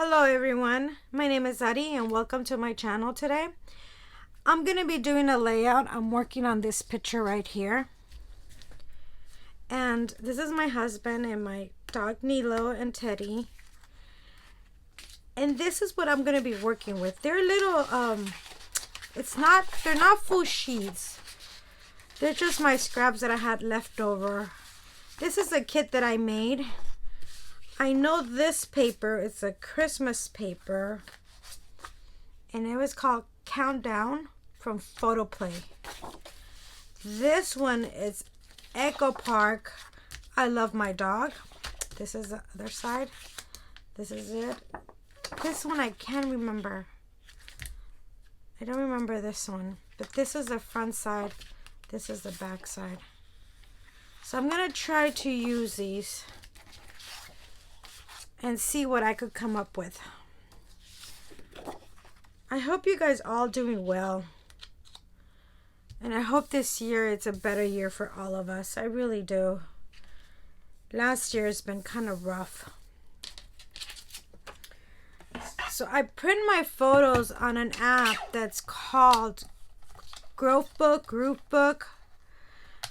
Hello everyone, my name is Ari and welcome to my channel today. I'm going to be doing a layout. I'm working on this picture right here. And this is my husband and my dog Nilo and Teddy. And this is what I'm going to be working with. They're little, they're not full sheets. They're just my scraps that I had left over. This is a kit that I made. I know this paper, it's a Christmas paper, and it was called Countdown from Photo Play. This one is Echo Park, I Love My Dog. This is the other side. This is it. This one I can't remember. I don't remember this one, but this is the front side. This is the back side. So I'm going to try to use these and see what I could come up with. I hope you guys all doing well. And I hope this year it's a better year for all of us. I really do. Last year has been kind of rough. So I print my photos on an app that's called Scrapbook.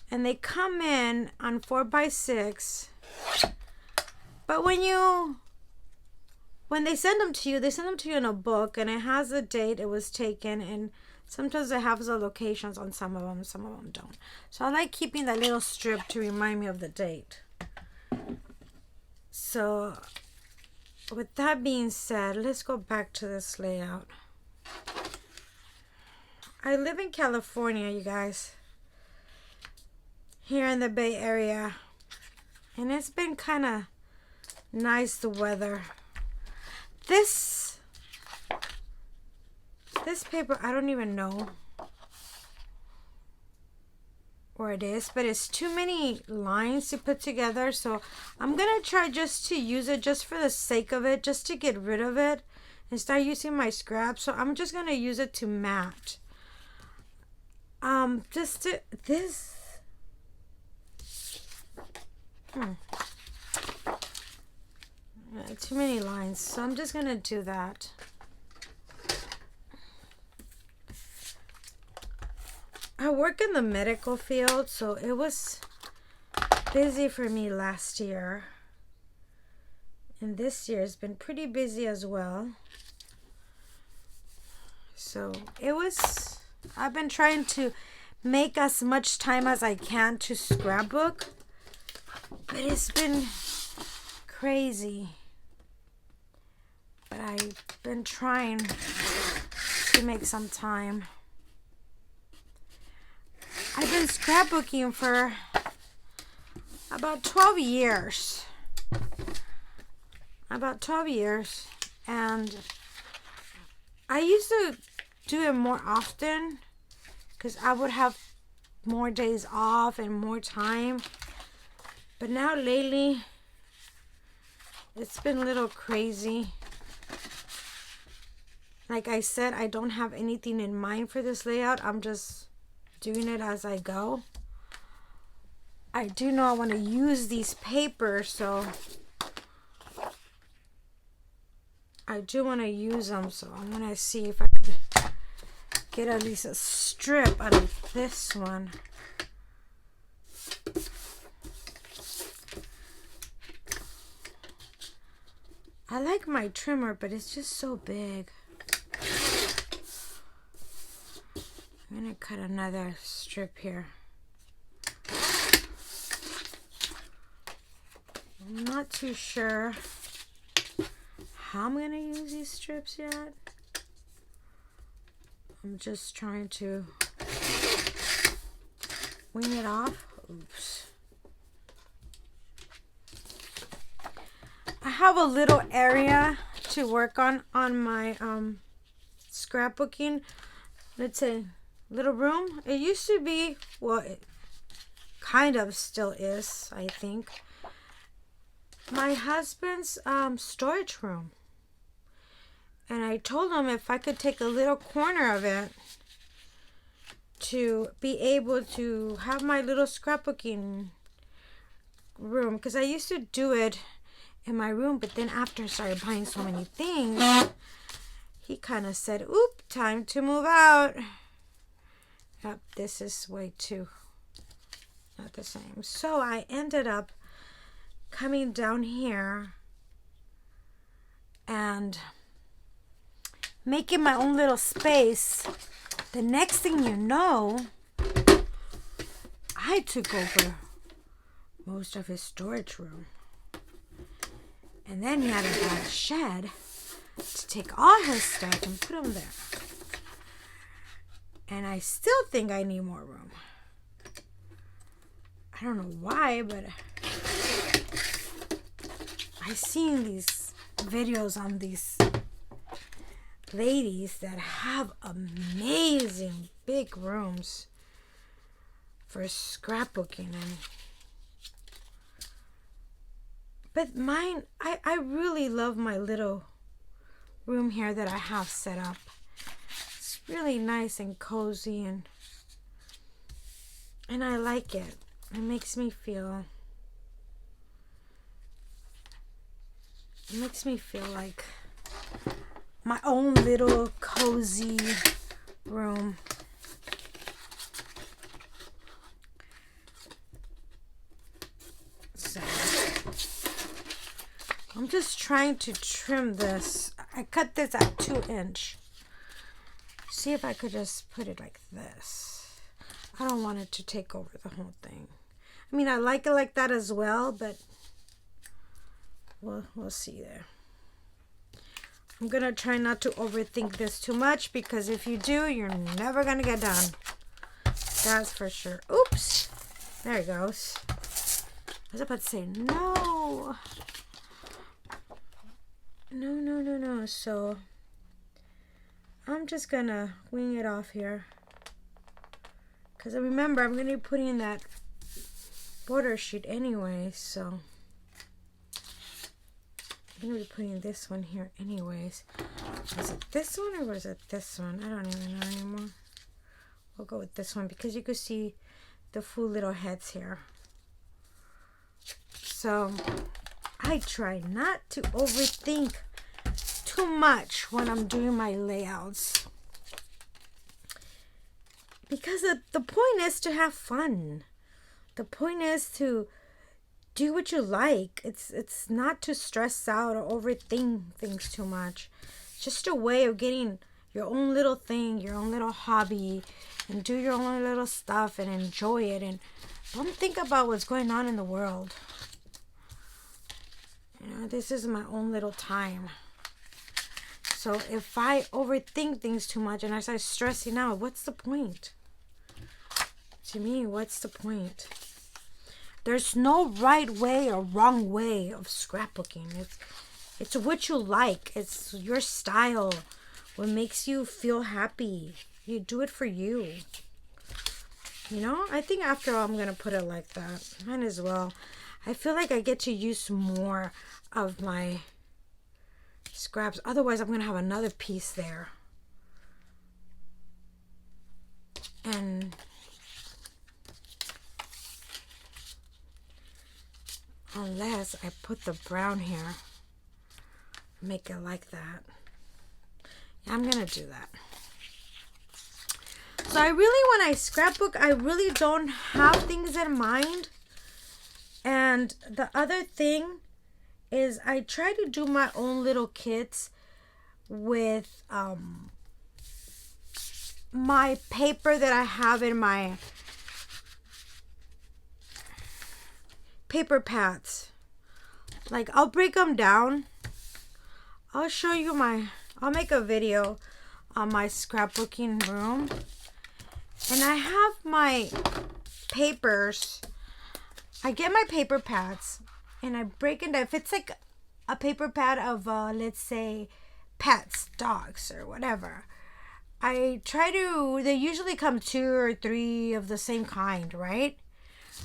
And they come in on 4x6. But when they send them to you, they send them to you in a book, and it has the date it was taken, and sometimes it has the locations on some of them don't. So I like keeping that little strip to remind me of the date. So with that being said, let's go back to this layout. I live in California, you guys, here in the Bay Area, and it's been kind of nice, the weather. This paper, I don't even know where it is, but it's too many lines to put together, so I'm gonna try just to use it just for the sake of it, just to get rid of it and start using my scraps. So I'm just gonna use it to mat. Too many lines, so I'm just gonna do that. I work in the medical field, so it was busy for me last year, and this year has been pretty busy as well. So I've been trying to make as much time as I can to scrapbook, but it's been crazy. But I've been trying to make some time. I've been scrapbooking for about 12 years. And I used to do it more often because I would have more days off and more time. But now lately, it's been a little crazy. Like I said, I don't have anything in mind for this layout. I'm just doing it as I go. I do know I want to use these papers, so I do want to use them. So I'm going to see if I could get at least a strip out of this one. I like my trimmer, but it's just so big. I'm going to cut another strip here. I'm not too sure how I'm going to use these strips yet. I'm just trying to wing it off. Oops. I have a little area to work on my scrapbooking. Let's say little room. It used to be, well, it kind of still is, I think, my husband's storage room. And I told him if I could take a little corner of it to be able to have my little scrapbooking room, because I used to do it in my room. But then after I started buying so many things, he kind of said, oop, time to move out. Yep, this is way too not the same. So I ended up coming down here and making my own little space. The next thing you know, I took over most of his storage room. And then he had to buy a shed to take all his stuff and put them there. And I still think I need more room. I don't know why, but I've seen these videos on these ladies that have amazing big rooms for scrapbooking. But mine, I really love my little room here that I have set up. It's really nice and cozy, and I like it. It makes me feel like my own little cozy room. So I'm just trying to trim this. I cut this at 2-inch. See if I could just put it like this. I don't want it to take over the whole thing. I mean, I like it like that as well, but we'll see there. I'm going to try not to overthink this too much, because if you do, you're never going to get done. That's for sure. Oops. There it goes. I was about to say, no. No. So I'm just going to wing it off here. Because remember, I'm going to be putting that border sheet anyway, so I'm going to be putting this one here anyways. Was it this one or was it this one? I don't even know anymore. We'll go with this one because you can see the full little heads here. So I try not to overthink too much when I'm doing my layouts, because the point is to have fun. The point is to do what you like. It's not to stress out or overthink things too much. It's just a way of getting your own little thing, your own little hobby, and do your own little stuff and enjoy it, and don't think about what's going on in the world. You know, this is my own little time. So if I overthink things too much and I start stressing out, what's the point? To me, what's the point? There's no right way or wrong way of scrapbooking. It's what you like. It's your style. What makes you feel happy. You do it for you. You know, I think after all, I'm going to put it like that. Might as well. I feel like I get to use more of my scraps. Otherwise, I'm going to have another piece there. And unless I put the brown here, make it like that. Yeah, I'm going to do that. So I really, when I scrapbook, I really don't have things in mind. And the other thing is I try to do my own little kits with my paper that I have in my paper pads. Like, I'll break them down. I'll show you I'll make a video on my scrapbooking room. And I have my papers. I get my paper pads and I break it down. If it's like a paper pad of, let's say, pets, dogs, or whatever, I try to, they usually come 2 or 3 of the same kind, right?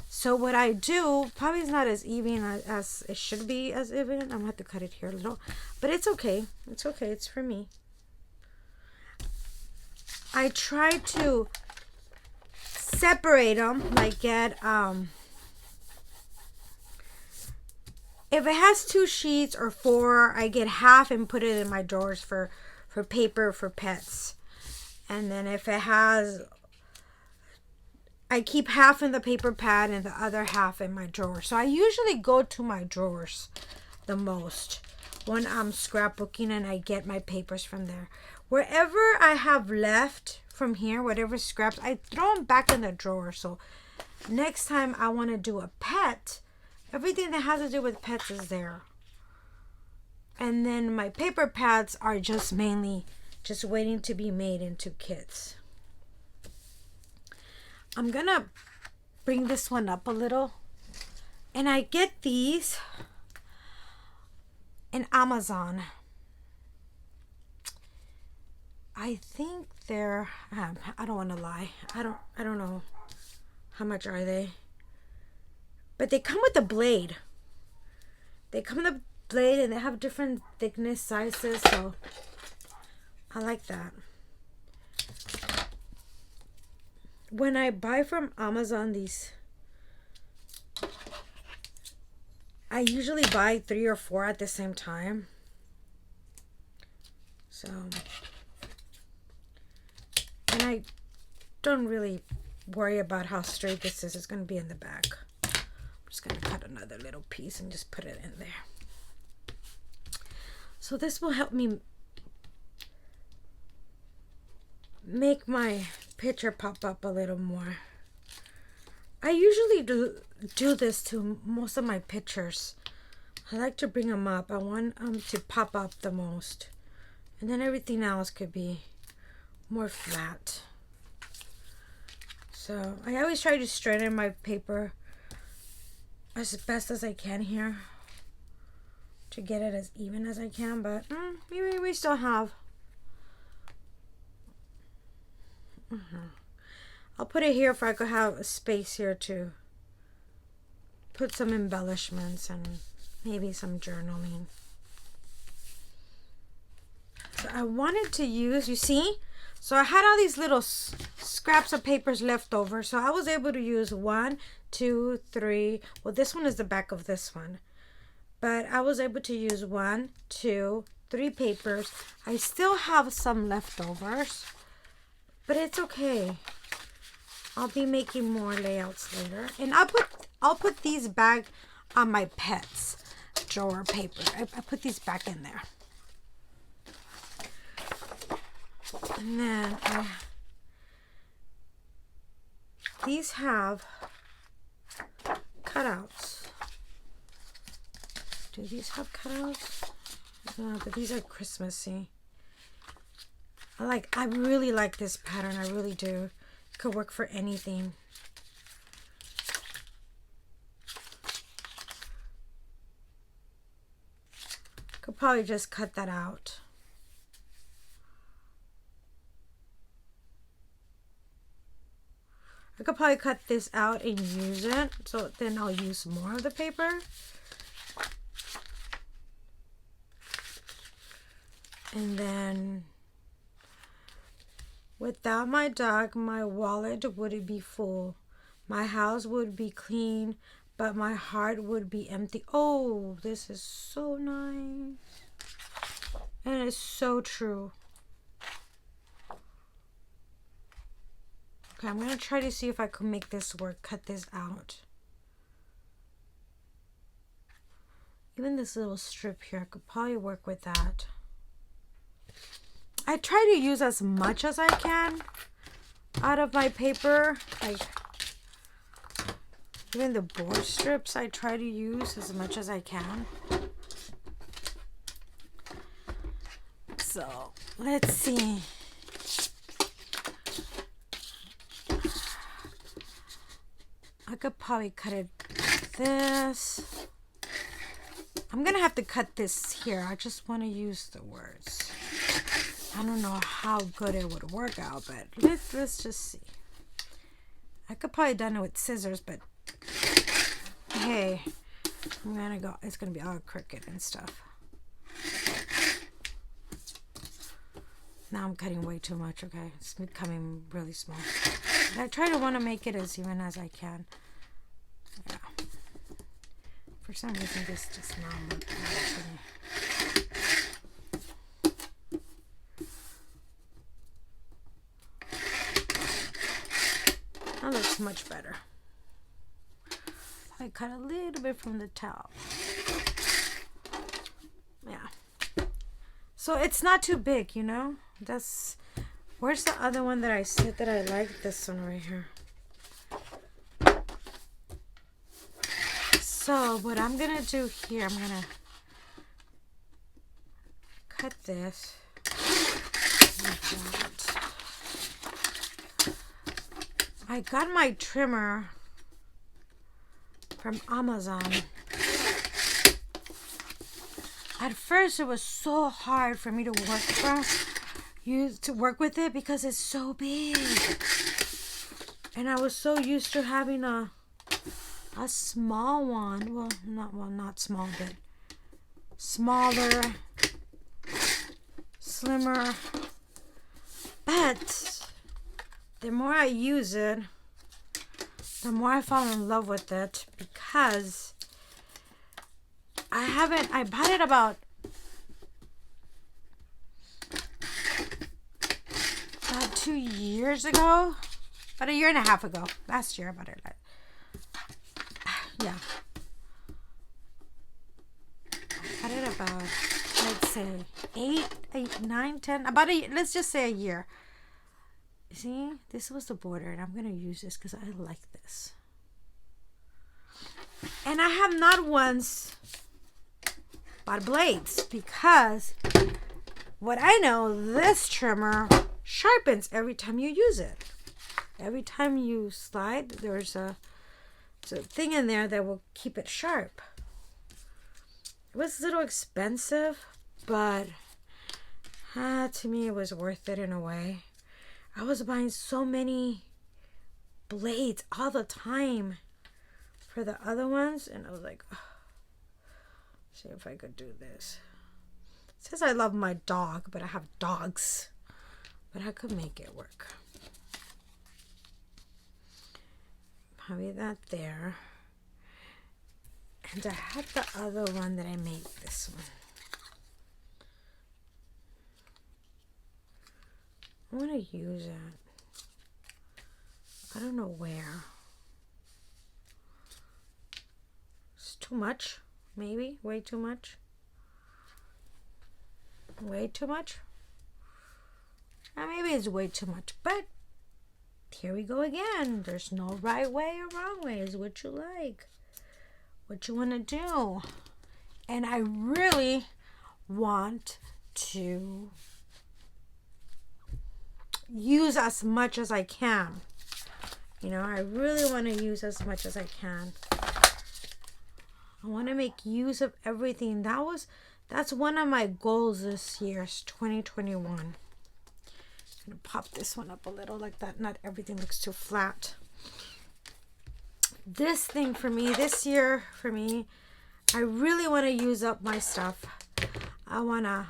So what I do, probably is not as even as it should be as even. I'm going to have to cut it here a little. But it's okay. It's okay. It's for me. I try to separate them, like get If it has 2 sheets or 4, I get half and put it in my drawers for paper for pets. And then if it has, I keep half in the paper pad and the other half in my drawer. So I usually go to my drawers the most when I'm scrapbooking, and I get my papers from there. Wherever I have left from here, whatever scraps, I throw them back in the drawer. So next time I want to do a pet, everything that has to do with pets is there. And then my paper pads are just mainly just waiting to be made into kits. I'm gonna bring this one up a little. And I get these in Amazon. I think they're, I don't want to lie. I don't know how much are they. But they come with a blade. They come with a blade and they have different thickness, sizes, so I like that. When I buy from Amazon these, I usually buy 3 or 4 at the same time. So, and I don't really worry about how straight this is. It's going to be in the back. I'm just going to cut another little piece and just put it in there. So this will help me make my picture pop up a little more. I usually do this to most of my pictures. I like to bring them up. I want them to pop up the most. And then everything else could be more flat. So I always try to straighten my paper as best as I can here to get it as even as I can, but maybe we still have. I'll put it here if I could have a space here to put some embellishments and maybe some journaling. So I wanted to use, you see, so I had all these little scraps of papers left over, so I was able to use 1, 2, 3. Well, this one is the back of this one, but I was able to use 1, 2, 3 papers. I still have some leftovers, but it's okay. I'll be making more layouts later, and I'll put these back on my pets drawer paper. I put these back in there, and then these have cutouts. Do these have cutouts? No, but these are Christmassy. I really like this pattern. I really do. It could work for anything. Could probably just cut that out. I could probably cut this out and use it, so then I'll use more of the paper. And then, without my dog, my wallet would be full. My house would be clean, but my heart would be empty. Oh, this is so nice. And it's so true. Okay, I'm going to try to see if I can make this work. Cut this out. Even this little strip here, I could probably work with that. I try to use as much as I can out of my paper. Like, even the board strips, I try to use as much as I can. So, let's see. I could probably cut it like this. I'm going to have to cut this here. I just want to use the words. I don't know how good it would work out, but let's just see. I could probably done it with scissors, but hey, I'm gonna go. It's gonna be all crooked and stuff. Now I'm cutting way too much. Okay, it's becoming really small. But I try to want to make it as even as I can. Yeah. For some reason, this does not look right to me. That looks much better. I cut a little bit from the top. Yeah. So it's not too big, you know? That's... Where's the other one that I said that I like? This one right here. So what I'm going to do here, I'm going to cut this. I got my trimmer from Amazon. At first, it was so hard for me to work with it because it's so big, and I was so used to having a small one. Well, not small, but smaller, slimmer. But the more I use it, the more I fall in love with it, because I bought it about 2 years ago, about a year and a half ago. Last year I bought it. Yeah. I bought it about, let's say, 8, 9, 10, about let's just say a year. See, this was the border, and I'm going to use this because I like this. And I have not once bought blades, because what I know, this trimmer sharpens every time you use it. Every time you slide, there's a thing in there that will keep it sharp. It was a little expensive, but to me it was worth it in a way. I was buying so many blades all the time for the other ones, and I was like, oh, see if I could do this. It says I love my dog, but I have dogs. But I could make it work. Probably that there. And I have the other one that I made, this one. I want to use it. I don't know where. It's too much, maybe. Way too much. Way too much. Maybe it's way too much, but here we go again. There's no right way or wrong way. It's what you like, what you want to do. And I really want to use as much as I can. You know, I really want to use as much as I can. I want to make use of everything. That's one of my goals this year, 2021. I'm going to pop this one up a little like that. Not everything looks too flat. This thing for me, this year for me, I really want to use up my stuff. I want to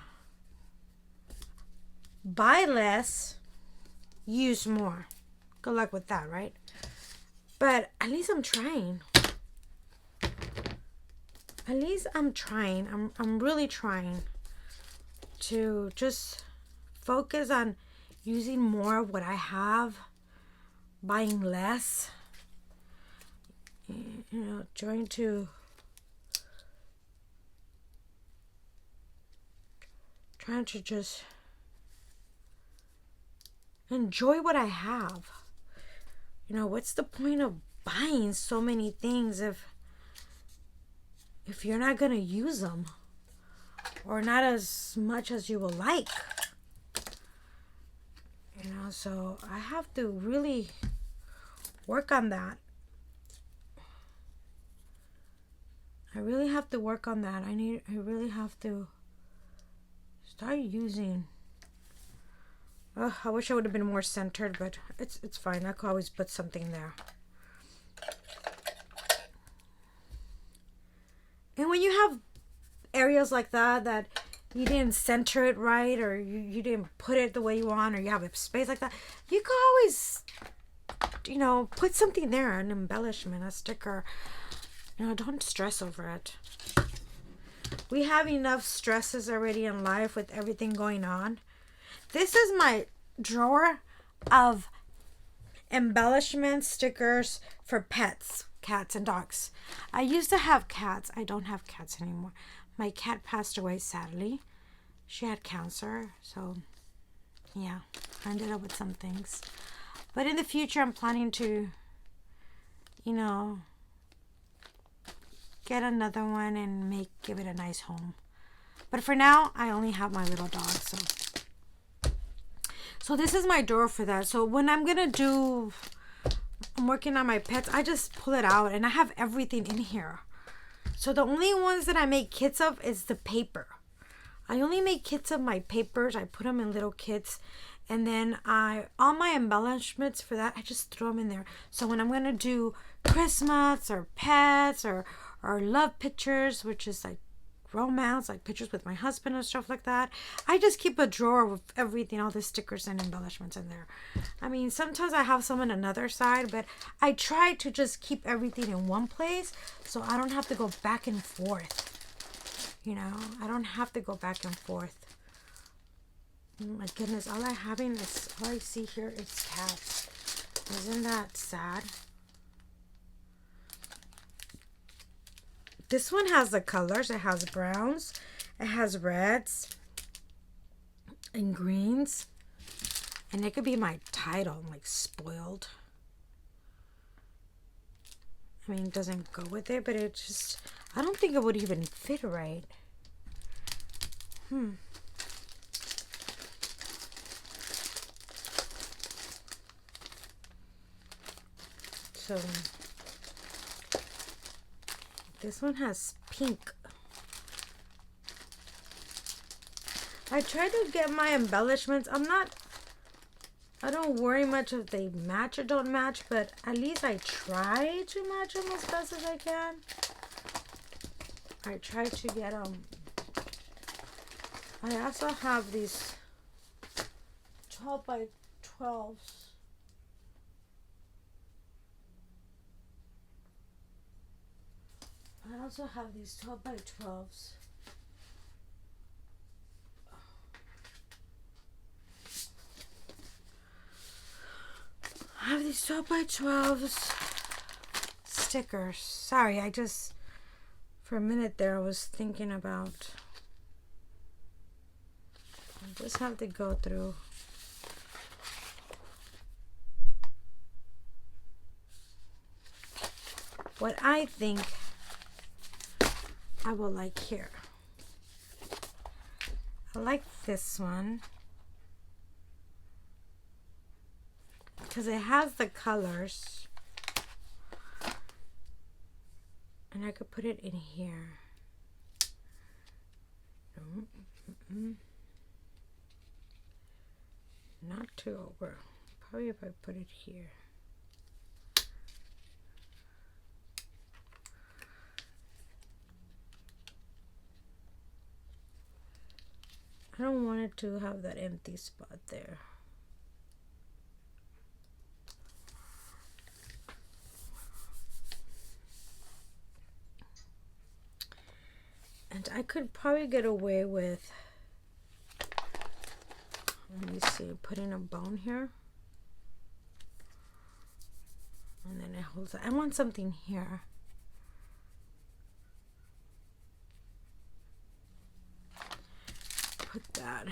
buy less, use more. Good luck with that, right? But at least I'm trying. At least I'm trying. I'm really trying to just focus on using more of what I have, buying less, you know, trying to just enjoy what I have. You know, what's the point of buying so many things if you're not going to use them, or not as much as you would like? You know, so I have to really work on that. I really have to work on that. I really have to start using. I wish I would have been more centered, but it's fine. I could always put something there. And when you have areas like that you didn't center it right, or you didn't put it the way you want, or you have a space like that, you could always, you know, put something there, an embellishment, a sticker. No, don't stress over it. We have enough stresses already in life with everything going on. This is my drawer of embellishment stickers for pets, cats and dogs. I used to have cats. I don't have cats anymore. My cat passed away, sadly. She had cancer, so yeah, I ended up with some things. But in the future, I'm planning to, you know, get another one and give it a nice home. But for now, I only have my little dog, so this is my drawer for that. So when I'm working on my pets, I just pull it out and I have everything in here. So the only ones that I make kits of is the paper. I only make kits of my papers. I put them in little kits. And then all my embellishments for that, I just throw them in there. So when I'm going to do Christmas or pets or love pictures, which is like romance, like pictures with my husband and stuff like that, I just keep a drawer with everything, all the stickers and embellishments in there. I mean, sometimes I have some on another side, but I try to just keep everything in one place so I don't have to go back and forth. You know, I don't have to go back and forth. Oh my goodness, all I see here is cats. Isn't that sad? This one has the colors. It has browns, it has reds and greens, and it could be my title, like spoiled. I mean, it doesn't go with it, but it just, I don't think it would even fit right. So this one has pink. I try to get my embellishments. I don't worry much if they match or don't match, but at least I try to match them as best as I can. I try to get them. I also have these 12 by 12s. I also have these 12 by 12s. I have these 12 by 12s stickers. Sorry, for a minute there, I was thinking about, I just have to go through. What I think I will like here. I like this one because it has the colors, and I could put it in here. Not too over. Probably if I put it here. I don't want it to have that empty spot there. And I could probably get away with, let me see, putting a bone here. And then it holds, I want something here. Put that.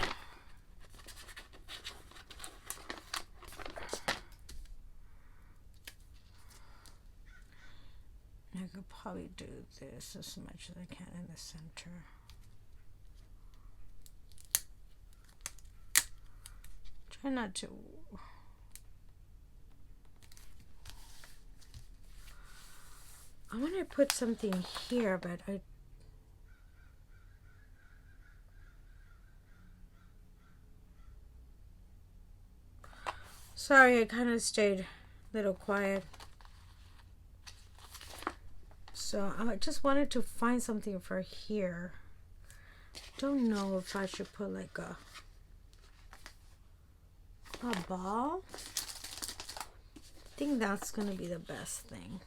I could probably do this as much as I can in the center. Try not to. I want to put something here, but sorry, I kind of stayed a little quiet. So I just wanted to find something for here. Don't know if I should put like a ball. I think that's gonna be the best thing.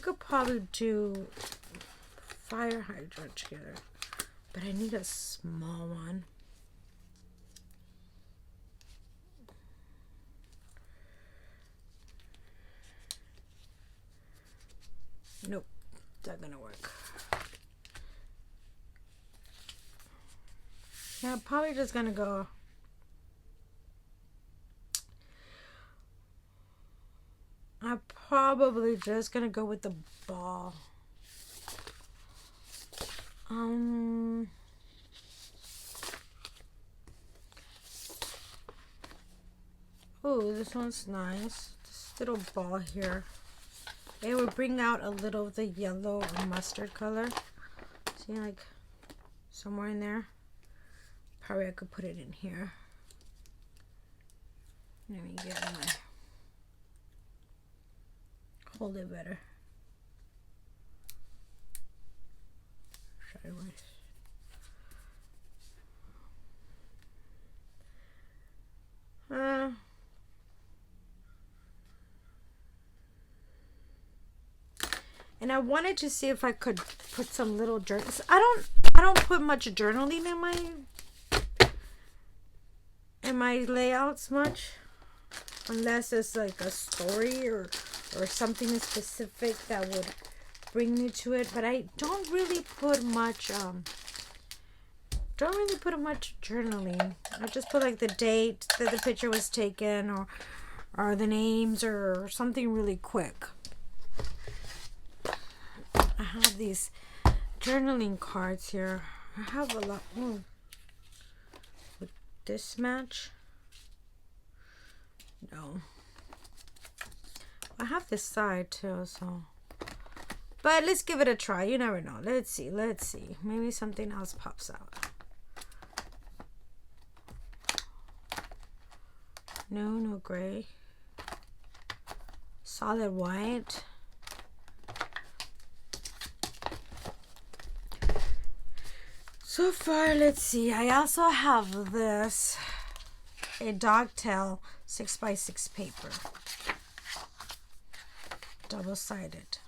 could probably do fire hydrant here, but I need a small one. Nope, not gonna work. Yeah, probably just gonna go. I'm probably just gonna go with the ball. Oh, this one's nice. This little ball here. It would bring out a little of the yellow or mustard color. See, like somewhere in there. Probably I could put it in here. Let me get my, hold it better. Sideways. And I wanted to see if I could put some little journals. I don't put much journaling in my layouts much, unless it's like a story or something specific that would bring me to it. But I don't really put much journaling. I just put like the date that the picture was taken, or the names, or something really quick. I have these journaling cards here. I have a lot. Would this match? No. I have this side too, so. But let's give it a try. You never know. Let's see. Maybe something else pops out. No gray. Solid white. So far, let's see. I also have this, a dogtail 6x6 paper, double-sided.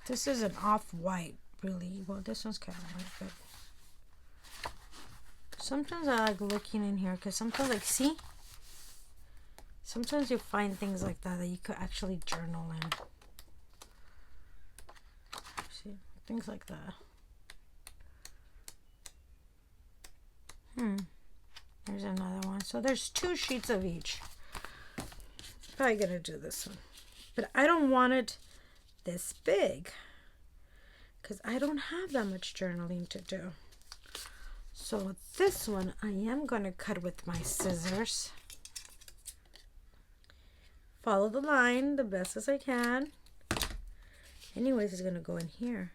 This is an off-white, really. Well, this one's kind of white, but sometimes I like looking in here because sometimes, like, see? Sometimes you find things like that you could actually journal in. See, things like that. There's another one. So there's 2 sheets of each. Probably gonna do this one, but I don't want it this big because I don't have that much journaling to do. So this one I am gonna cut with my scissors. Follow the line the best as I can. Anyways, it's gonna go in here.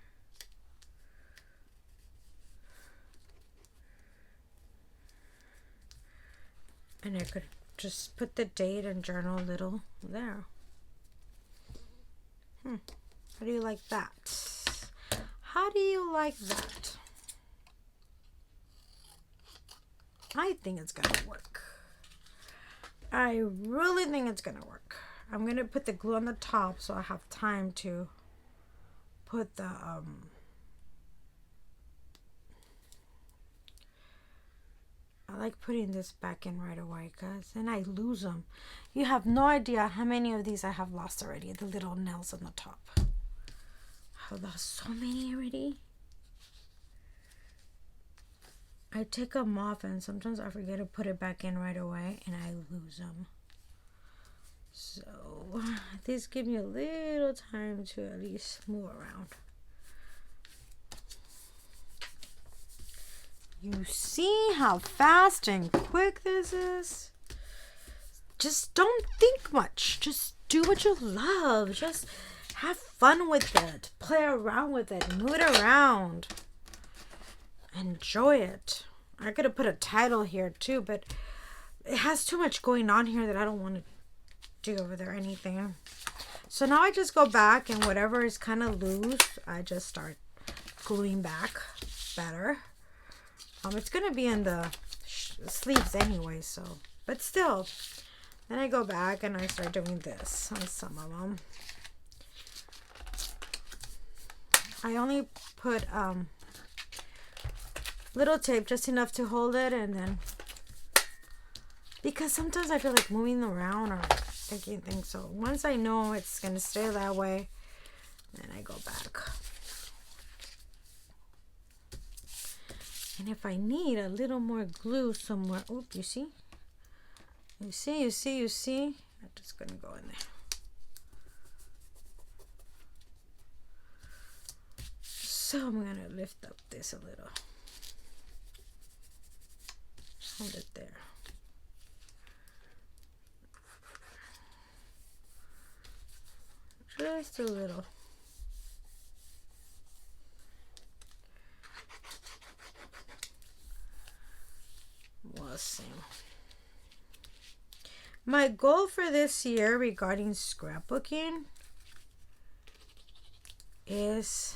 And I could just put the date and journal a little there. How do you like that? How do you like that? I think it's gonna work. I really think it's gonna work. I'm gonna put the glue on the top so I have time to put the I like putting this back in right away because then I lose them. You have no idea how many of these I have lost already. The little nails on the top. I've lost so many already. I take them off and sometimes I forget to put it back in right away and I lose them. So these give me a little time to at least move around. You see how fast and quick this is? Just don't think much. Just do what you love. Just have fun with it. Play around with it. Move it around. Enjoy it. I could have put a title here too, but it has too much going on here that I don't want to do over there or anything. So now I just go back and whatever is kind of loose, I just start gluing back better. It's going to be in the sleeves anyway, so But still, then I go back and I start doing this on some of them. I only put little tape, just enough to hold it, and then because sometimes I feel like moving around or taking things. So once I know it's gonna stay that way, then I go back. And if I need a little more glue somewhere, oop, you see? You see? I'm just gonna go in there. So I'm gonna lift up this a little. Hold it there. Just a little. We'll see. My goal for this year regarding scrapbooking is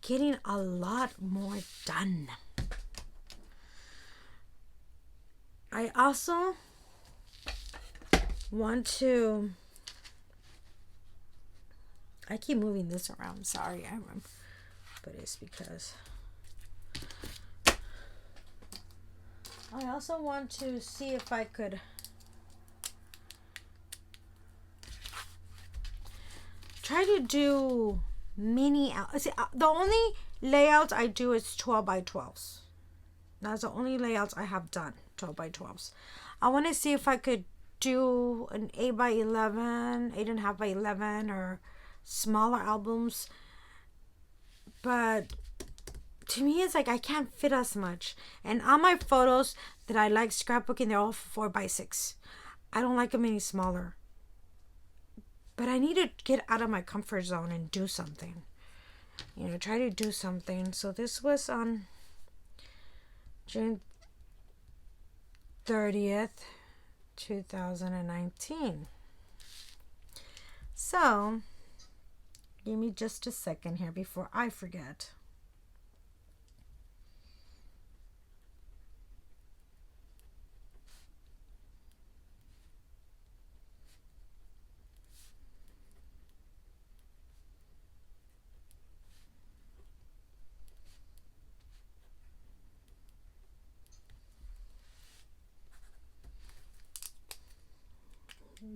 getting a lot more done. I also want to, I keep moving this around, sorry, but it's because I also want to see if I could try to do mini, see, the only layouts I do is 12 by 12s. That's the only layouts I have done, 12 by 12s. I want to see if I could do an 8 by 11, 8.5 by 11, or smaller albums. But to me, it's like I can't fit as much. And on my photos that I like scrapbooking, they're all 4 by 6. I don't like them any smaller. But I need to get out of my comfort zone and do something. You know, try to do something. So this was on June 30th, 2019. So, give me just a second here before I forget.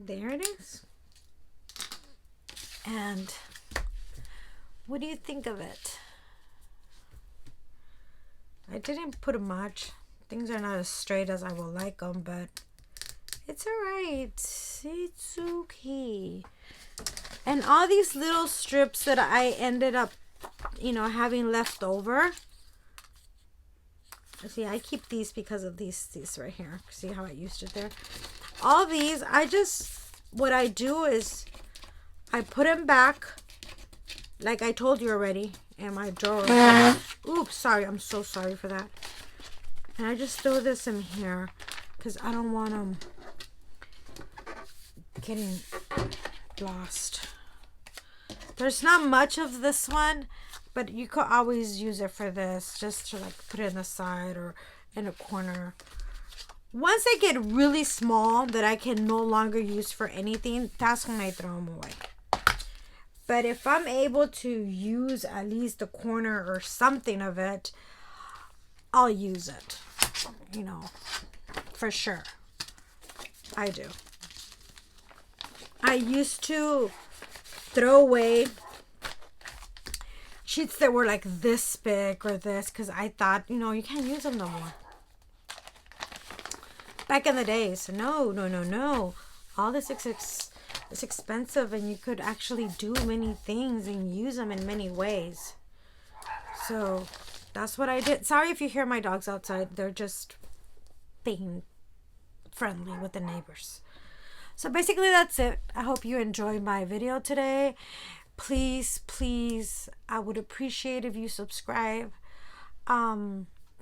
There it is. And what do you think of it? I didn't put much. Things are not as straight as I would like them, but it's alright. It's okay. And all these little strips that I ended up, you know, having left over. See, I keep these because of these right here. See how I used it there? All these, what I do is I put them back, like I told you already, in my drawer. Oops, sorry, I'm so sorry for that. And I just throw this in here because I don't want them getting lost. There's not much of this one, but you could always use it for this, just to like put it in the side or in a corner. Once they get really small that I can no longer use for anything, that's when I throw them away. But if I'm able to use at least a corner or something of it, I'll use it. You know, for sure. I do. I used to throw away sheets that were like this big or this because I thought, you know, you can't use them no more. Back in the days, no. All this is expensive, and you could actually do many things and use them in many ways. So that's what I did. Sorry if you hear my dogs outside. They're just being friendly with the neighbors. So basically that's it. I hope you enjoyed my video today. Please, I would appreciate if you subscribe,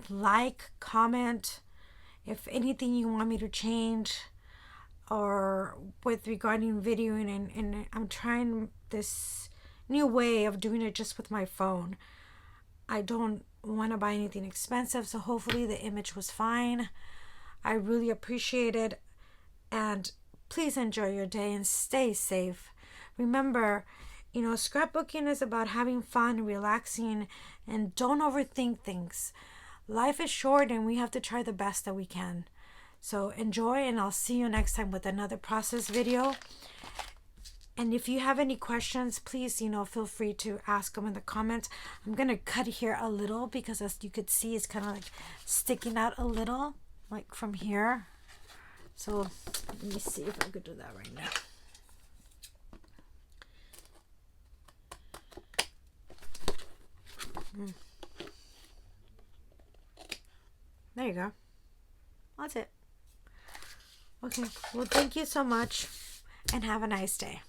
like, comment. If anything you want me to change or with regarding videoing, and I'm trying this new way of doing it just with my phone. I don't want to buy anything expensive, so hopefully the image was fine. I really appreciate it. And please enjoy your day and stay safe. Remember, scrapbooking is about having fun, relaxing, and don't overthink things. Life is short and we have to try the best that we can. So enjoy, and I'll see you next time with another process video. And if you have any questions, please, feel free to ask them in the comments. I'm going to cut here a little because, as you could see, it's kind of like sticking out a little, like from here. So let me see if I could do that right now. There you go. That's it. Okay. Well, thank you so much and have a nice day.